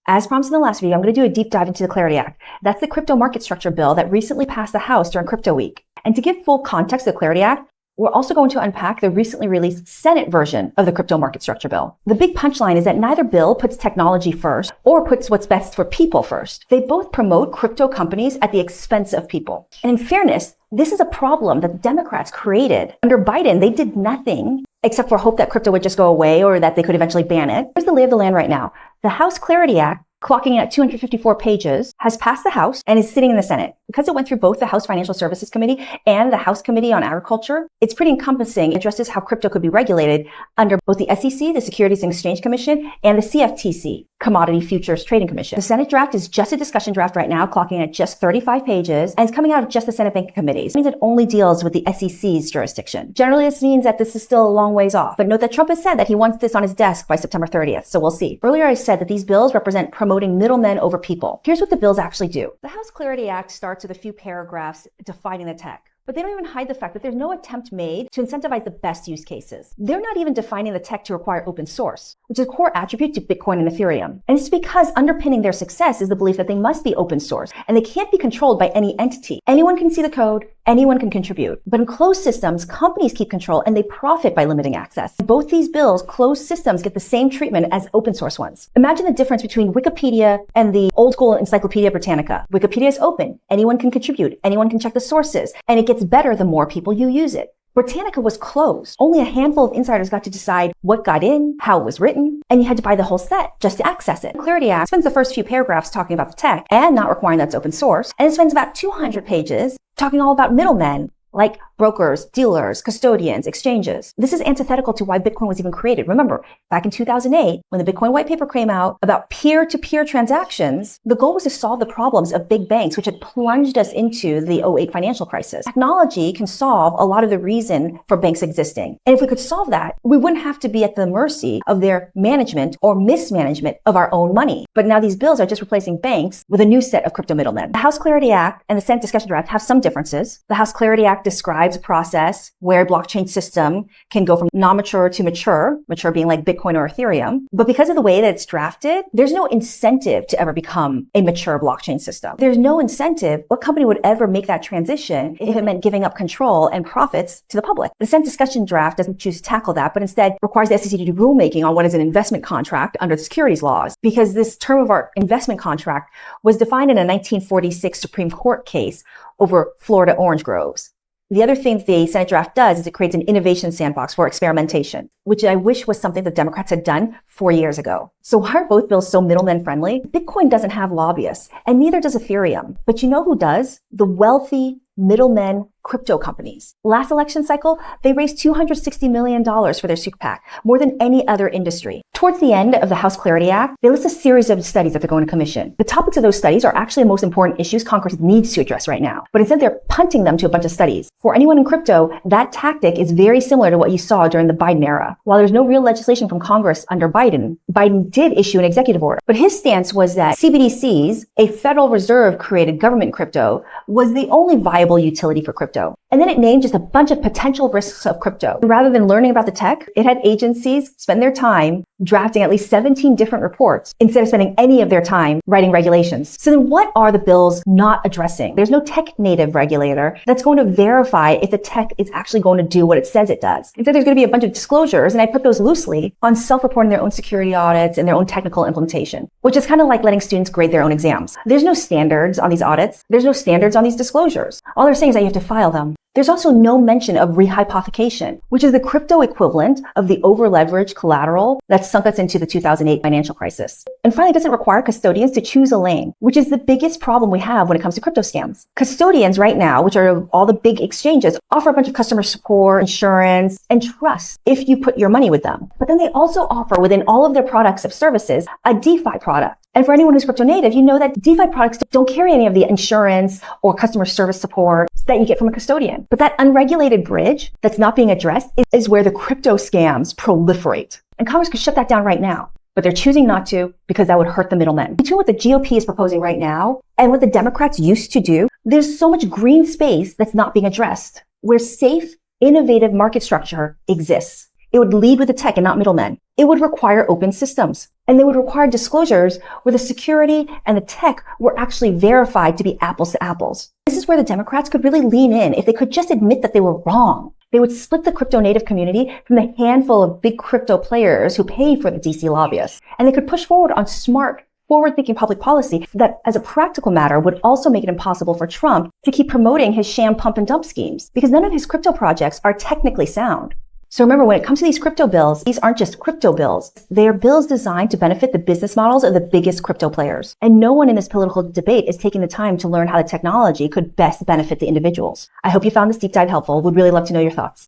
As promised in the last video, I'm going to do a deep dive into the Clarity Act. That's the crypto market structure bill that recently passed the House during Crypto Week. And to give full context to the Clarity Act, we're also going to unpack the recently released Senate version of the crypto market structure bill. The big punchline is that neither bill puts technology first or puts what's best for people first. They both promote crypto companies at the expense of people. And in fairness, this is a problem that the Democrats created. Under Biden, they did nothing except for hope that crypto would just go away or that they could eventually ban it. Here's the lay of the land right now. The House Clarity Act, clocking in at 254 pages, has passed the House and is sitting in the Senate. Because it went through both the House Financial Services Committee and the House Committee on Agriculture, it's pretty encompassing. It addresses how crypto could be regulated under both the SEC, the Securities and Exchange Commission, and the CFTC, Commodity Futures Trading Commission. The Senate draft is just a discussion draft right now, clocking at just 35 pages, and it's coming out of just the Senate Banking Committees. It means it only deals with the SEC's jurisdiction. Generally, this means that this is still a long ways off. But note that Trump has said that he wants this on his desk by September 30th, so we'll see. Earlier, I said that these bills represent promoting middlemen over people. Here's what the bills actually do. The House Clarity Act starts with a few paragraphs defining the tech. But they don't even hide the fact that there's no attempt made to incentivize the best use cases. They're not even defining the tech to require open source, which is a core attribute to Bitcoin and Ethereum. And it's because underpinning their success is the belief that they must be open source and they can't be controlled by any entity. Anyone can see the code, anyone can contribute. But in closed systems, companies keep control and they profit by limiting access. In both these bills, closed systems get the same treatment as open source ones. Imagine the difference between Wikipedia and the old school Encyclopedia Britannica. Wikipedia is open. Anyone can contribute. Anyone can check the sources. And it gets better the more people you use it. Britannica was closed. Only a handful of insiders got to decide what got in, how it was written, and you had to buy the whole set just to access it. The Clarity Act spends the first few paragraphs talking about the tech and not requiring that it's open source, and it spends about 200 pages talking all about middlemen, like brokers, dealers, custodians, exchanges. This is antithetical to why Bitcoin was even created. Remember, back in 2008, when the Bitcoin white paper came out about peer-to-peer transactions, the goal was to solve the problems of big banks, which had plunged us into the '08 financial crisis. Technology can solve a lot of the reason for banks existing. And if we could solve that, we wouldn't have to be at the mercy of their management or mismanagement of our own money. But now these bills are just replacing banks with a new set of crypto middlemen. The House Clarity Act and the Senate discussion draft have some differences. The House Clarity Act describes a process where a blockchain system can go from non-mature to mature being like Bitcoin or Ethereum. But because of the way that it's drafted, there's no incentive to ever become a mature blockchain system. There's no incentive. What company would ever make that transition if it meant giving up control and profits to the public? The Senate discussion draft doesn't choose to tackle that, but instead requires the SEC to do rulemaking on what is an investment contract under the securities laws, because this term of art investment contract was defined in a 1946 Supreme Court case over Florida orange groves. The other thing the Senate draft does is it creates an innovation sandbox for experimentation, which I wish was something the Democrats had done 4 years ago. So why are both bills so middlemen friendly? Bitcoin doesn't have lobbyists, and neither does Ethereum. But you know who does? The wealthy middlemen crypto companies. Last election cycle, they raised $260 million for their super PAC, more than any other industry. Towards the end of the House Clarity Act, they list a series of studies that they're going to commission. The topics of those studies are actually the most important issues Congress needs to address right now. But instead, they're punting them to a bunch of studies. For anyone in crypto, that tactic is very similar to what you saw during the Biden era. While there's no real legislation from Congress under Biden, Biden did issue an executive order. But his stance was that CBDCs, a Federal Reserve created government crypto, was the only viable utility for crypto. And then it named just a bunch of potential risks of crypto. Rather than learning about the tech, it had agencies spend their time drafting at least 17 different reports instead of spending any of their time writing regulations. So then what are the bills not addressing? There's no tech native regulator that's going to verify if the tech is actually going to do what it says it does. Instead, there's going to be a bunch of disclosures, and I put those loosely, on self-reporting their own security audits and their own technical implementation, which is kind of like letting students grade their own exams. There's no standards on these audits. There's no standards on these disclosures. All they're saying is that you have to file them. There's also no mention of rehypothecation, which is the crypto equivalent of the over-leveraged collateral that sunk us into the 2008 financial crisis. And finally, it doesn't require custodians to choose a lane, which is the biggest problem we have when it comes to crypto scams. Custodians right now, which are all the big exchanges, offer a bunch of customer support, insurance, and trust if you put your money with them. But then they also offer within all of their products and services a DeFi product. And for anyone who's crypto native, you know that DeFi products don't carry any of the insurance or customer service support that you get from a custodian. But that unregulated bridge that's not being addressed is where the crypto scams proliferate. And Congress could shut that down right now. But they're choosing not to because that would hurt the middlemen. Between what the GOP is proposing right now and what the Democrats used to do, there's so much green space that's not being addressed, where safe, innovative market structure exists. It would lead with the tech and not middlemen. It would require open systems. And they would require disclosures where the security and the tech were actually verified to be apples to apples. This is where the Democrats could really lean in if they could just admit that they were wrong. They would split the crypto native community from the handful of big crypto players who pay for the DC lobbyists. And they could push forward on smart, forward-thinking public policy that, as a practical matter, would also make it impossible for Trump to keep promoting his sham pump and dump schemes, because none of his crypto projects are technically sound. So remember, when it comes to these crypto bills, these aren't just crypto bills. They are bills designed to benefit the business models of the biggest crypto players. And no one in this political debate is taking the time to learn how the technology could best benefit the individuals. I hope you found this deep dive helpful. Would really love to know your thoughts.